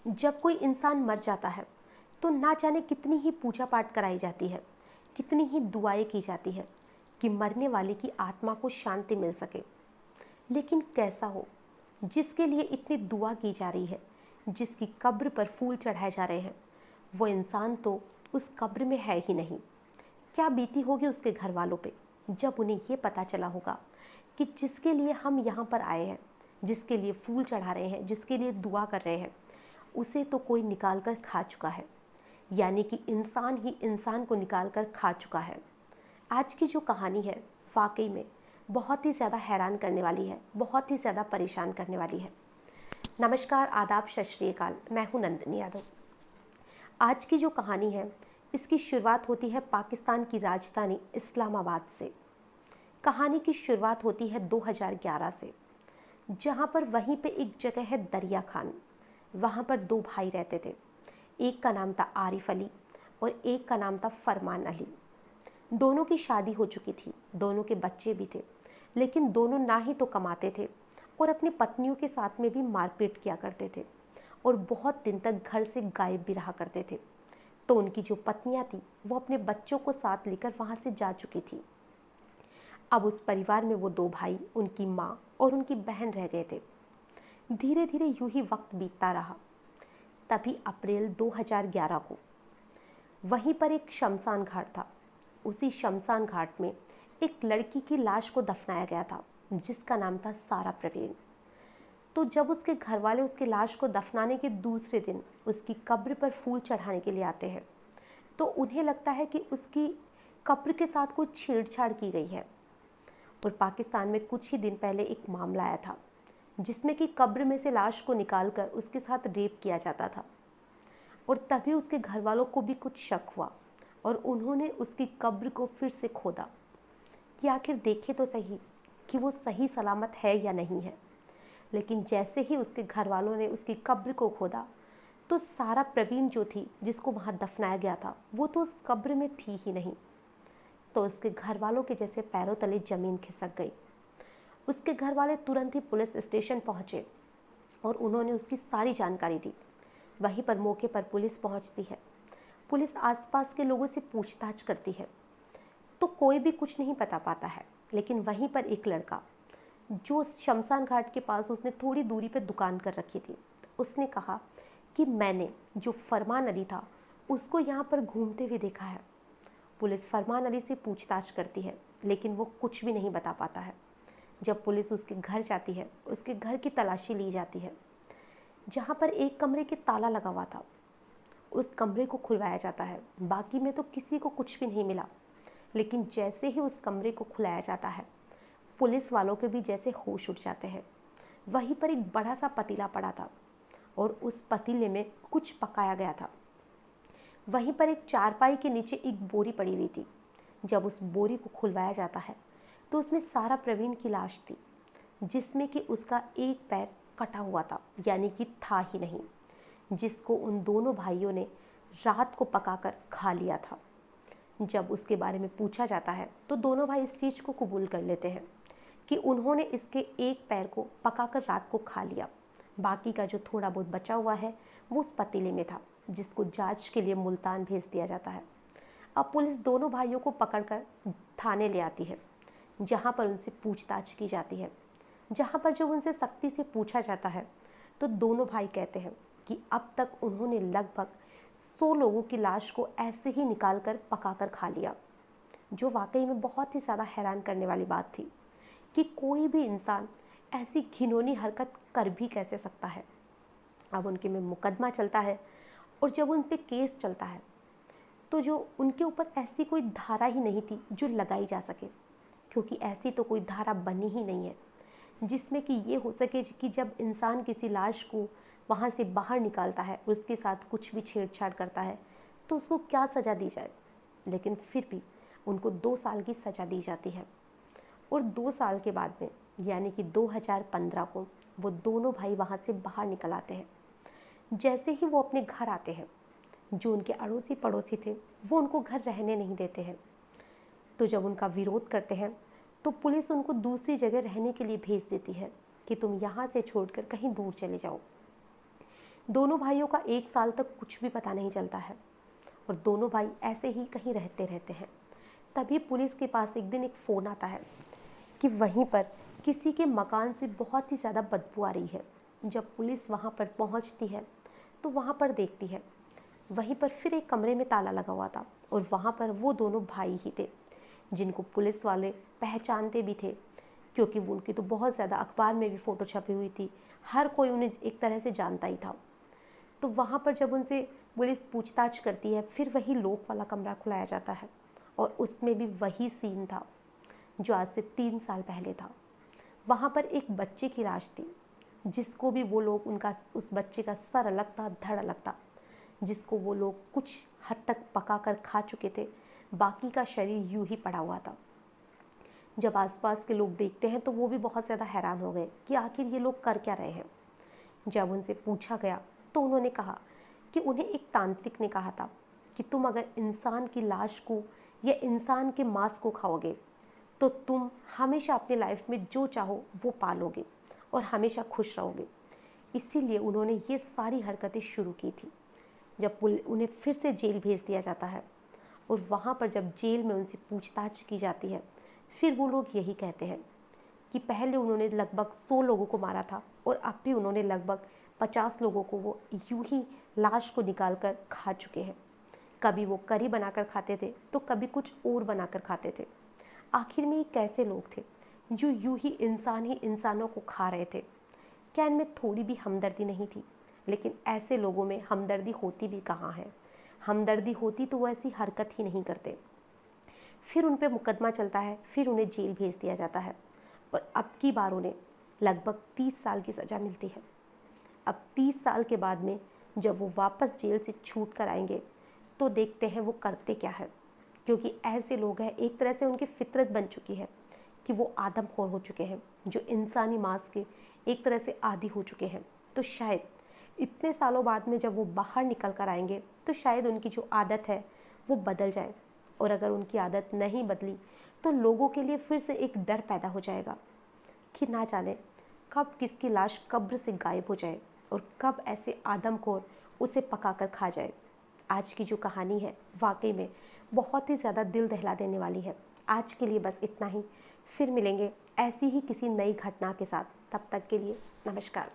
जब कोई इंसान मर जाता है तो ना जाने कितनी ही पूजा पाठ कराई जाती है, कितनी ही दुआएं की जाती है कि मरने वाले की आत्मा को शांति मिल सके। लेकिन कैसा हो, जिसके लिए इतनी दुआ की जा रही है, जिसकी कब्र पर फूल चढ़ाए जा रहे हैं, वो इंसान तो उस कब्र में है ही नहीं। क्या बीती होगी उसके घर वालों पे जब उन्हें ये पता चला होगा कि जिसके लिए हम यहाँ पर आए हैं, जिसके लिए फूल चढ़ा रहे हैं, जिसके लिए दुआ कर रहे हैं, उसे तो कोई निकाल कर खा चुका है। यानी कि इंसान ही इंसान को निकाल कर खा चुका है। आज की जो कहानी है वाकई में बहुत ही ज़्यादा हैरान करने वाली है, बहुत ही ज़्यादा परेशान करने वाली है। नमस्कार, आदाब, सत श्री अकाल। मैं हूँ नंदिनी यादव। आज की जो कहानी है इसकी शुरुआत होती है पाकिस्तान की राजधानी इस्लामाबाद से। कहानी की शुरुआत होती है 2011 से, जहाँ पर वहीं पे एक जगह है दरिया खान। वहाँ पर दो भाई रहते थे। एक का नाम था आरिफ अली और एक का नाम था फरमान अली। दोनों की शादी हो चुकी थी, दोनों के बच्चे भी थे, लेकिन दोनों ना ही तो कमाते थे और अपनी पत्नियों के साथ में भी मारपीट किया करते थे और बहुत दिन तक घर से गायब भी रहा करते थे। तो उनकी जो पत्नियां थी वो अपने बच्चों को साथ लेकर वहाँ से जा चुकी थी। अब उस परिवार में वो दो भाई, उनकी माँ और उनकी बहन रह गए थे। धीरे धीरे यूं ही वक्त बीतता रहा। तभी अप्रैल 2011 को वहीं पर एक शमशान घाट था। उसी शमशान घाट में एक लड़की की लाश को दफनाया गया था जिसका नाम था सारा प्रवीण। तो जब उसके घर वाले उसकी लाश को दफनाने के दूसरे दिन उसकी कब्र पर फूल चढ़ाने के लिए आते हैं तो उन्हें लगता है कि उसकी कब्र के साथ कुछ छेड़छाड़ की गई है। और पाकिस्तान में कुछ ही दिन पहले एक मामला आया था जिसमें कि कब्र में से लाश को निकालकर उसके साथ रेप किया जाता था। और तभी उसके घर वालों को भी कुछ शक हुआ और उन्होंने उसकी कब्र को फिर से खोदा कि आखिर देखे तो सही कि वो सही सलामत है या नहीं है। लेकिन जैसे ही उसके घर वालों ने उसकी कब्र को खोदा तो सारा प्रवीण जो थी, जिसको वहाँ दफनाया गया था, वो तो उस कब्र में थी ही नहीं। तो उसके घर वालों के जैसे पैरों तले ज़मीन खिसक गई। उसके घर वाले तुरंत ही पुलिस स्टेशन पहुँचे और उन्होंने उसकी सारी जानकारी दी। वहीं पर मौके पर पुलिस पहुँचती है। पुलिस आसपास के लोगों से पूछताछ करती है तो कोई भी कुछ नहीं बता पाता है। लेकिन वहीं पर एक लड़का जो शमशान घाट के पास उसने थोड़ी दूरी पर दुकान कर रखी थी, उसने कहा कि मैंने जो फरमान अली था उसको यहाँ पर घूमते हुए देखा है। पुलिस फरमान अली से पूछताछ करती है लेकिन वो कुछ भी नहीं बता पाता है। जब पुलिस उसके घर जाती है, उसके घर की तलाशी ली जाती है। जहाँ पर एक कमरे के ताला लगा हुआ था उस कमरे को खुलवाया जाता है। बाकी में तो किसी को कुछ भी नहीं मिला। लेकिन जैसे ही उस कमरे को खुलाया जाता है, पुलिस वालों के भी जैसे होश उड़ जाते हैं। वहीं पर एक बड़ा सा पतीला पड़ा था और उस पतीले में कुछ पकाया गया था। वहीं पर एक चारपाई के नीचे एक बोरी पड़ी हुई थी। जब उस बोरी को खुलवाया जाता है तो उसमें सारा प्रवीण की लाश थी, जिसमें कि उसका एक पैर कटा हुआ था, यानी कि था ही नहीं, जिसको उन दोनों भाइयों ने रात को पकाकर खा लिया था। जब उसके बारे में पूछा जाता है तो दोनों भाई इस चीज़ को कबूल कर लेते हैं कि उन्होंने इसके एक पैर को पकाकर रात को खा लिया। बाकी का जो थोड़ा बहुत बचा हुआ है वो उस पतीले में था, जिसको जांच के लिए मुल्तान भेज दिया जाता है। अब पुलिस दोनों भाइयों को पकड़कर थाने ले आती है, जहाँ पर उनसे पूछताछ की जाती है। जहाँ पर जब उनसे सख्ती से पूछा जाता है तो दोनों भाई कहते हैं कि अब तक उन्होंने लगभग 100 लोगों की लाश को ऐसे ही निकाल कर पका कर खा लिया। जो वाकई में बहुत ही ज़्यादा हैरान करने वाली बात थी कि कोई भी इंसान ऐसी घिनौनी हरकत कर भी कैसे सकता है। अब उनके में मुकदमा चलता है और जब उन पे केस चलता है तो जो उनके ऊपर ऐसी कोई धारा ही नहीं थी जो लगाई जा सके, क्योंकि ऐसी तो कोई धारा बनी ही नहीं है जिसमें कि ये हो सके कि जब इंसान किसी लाश को वहाँ से बाहर निकालता है, उसके साथ कुछ भी छेड़छाड़ करता है, तो उसको क्या सज़ा दी जाए। लेकिन फिर भी उनको 2 साल की सज़ा दी जाती है। और 2 साल के बाद में, यानी कि 2015 को, वो दोनों भाई वहाँ से बाहर निकल आते हैं। जैसे ही वो अपने घर आते हैं, जो उनके अड़ोसी पड़ोसी थे वो उनको घर रहने नहीं देते हैं। तो जब उनका विरोध करते हैं तो पुलिस उनको दूसरी जगह रहने के लिए भेज देती है कि तुम यहाँ से छोड़कर कहीं दूर चले जाओ। दोनों भाइयों का 1 साल तक कुछ भी पता नहीं चलता है और दोनों भाई ऐसे ही कहीं रहते रहते हैं। तभी पुलिस के पास एक दिन एक फ़ोन आता है कि वहीं पर किसी के मकान से बहुत ही ज़्यादा बदबू आ रही है। जब पुलिस वहाँ पर पहुँचती है तो वहाँ पर देखती है वहीं पर फिर एक कमरे में ताला लगा हुआ था और वहाँ पर वो दोनों भाई ही थे जिनको पुलिस वाले पहचानते भी थे, क्योंकि वो उनकी तो बहुत ज़्यादा अखबार में भी फ़ोटो छपी हुई थी, हर कोई उन्हें एक तरह से जानता ही था। तो वहाँ पर जब उनसे पुलिस पूछताछ करती है फिर वही लॉक वाला कमरा खुलाया जाता है और उसमें भी वही सीन था जो आज से 3 साल पहले था। वहाँ पर एक बच्चे की लाश थी जिसको भी वो लोग उनका उस बच्चे का सर अलग था, धड़ अलग था, जिसको वो लोग कुछ हद तक पका कर खा चुके थे, बाकी का शरीर यूं ही पड़ा हुआ था। जब आसपास के लोग देखते हैं तो वो भी बहुत ज़्यादा हैरान हो गए कि आखिर ये लोग कर क्या रहे हैं। जब उनसे पूछा गया तो उन्होंने कहा कि उन्हें एक तांत्रिक ने कहा था कि तुम अगर इंसान की लाश को या इंसान के मांस को खाओगे तो तुम हमेशा अपनी लाइफ में जो चाहो वो पालोगे और हमेशा खुश रहोगे। इसीलिए उन्होंने ये सारी हरकतें शुरू की थी। जब उन्हें फिर से जेल भेज दिया जाता है और वहाँ पर जब जेल में उनसे पूछताछ की जाती है फिर वो लोग यही कहते हैं कि पहले उन्होंने लगभग 100 लोगों को मारा था और अब भी उन्होंने लगभग 50 लोगों को वो यूं ही लाश को निकाल कर खा चुके हैं। कभी वो करी बनाकर खाते थे तो कभी कुछ और बनाकर खाते थे। आखिर में ये कैसे लोग थे जो यूं ही इंसान इंसानों को खा रहे थे? क्या इनमें थोड़ी भी हमदर्दी नहीं थी? लेकिन ऐसे लोगों में हमदर्दी होती भी कहाँ है? हमदर्दी होती तो वो ऐसी हरकत ही नहीं करते। फिर उन पर मुकदमा चलता है, फिर उन्हें जेल भेज दिया जाता है और अब की बार उन्हें लगभग 30 साल की सज़ा मिलती है। अब 30 साल के बाद में जब वो वापस जेल से छूट कर आएंगे तो देखते हैं वो करते क्या है, क्योंकि ऐसे लोग हैं एक तरह से उनकी फितरत बन चुकी है कि वो आदमखोर हो चुके हैं, जो इंसानी मांस के एक तरह से आदी हो चुके हैं। तो शायद इतने सालों बाद में जब वो बाहर निकल कर आएंगे तो शायद उनकी जो आदत है वो बदल जाए, और अगर उनकी आदत नहीं बदली तो लोगों के लिए फिर से एक डर पैदा हो जाएगा कि ना जाने कब किसकी लाश कब्र से गायब हो जाए और कब ऐसे आदमखोर उसे पकाकर खा जाए। आज की जो कहानी है वाकई में बहुत ही ज़्यादा दिल दहला देने वाली है। आज के लिए बस इतना ही, फिर मिलेंगे ऐसी ही किसी नई घटना के साथ। तब तक के लिए नमस्कार।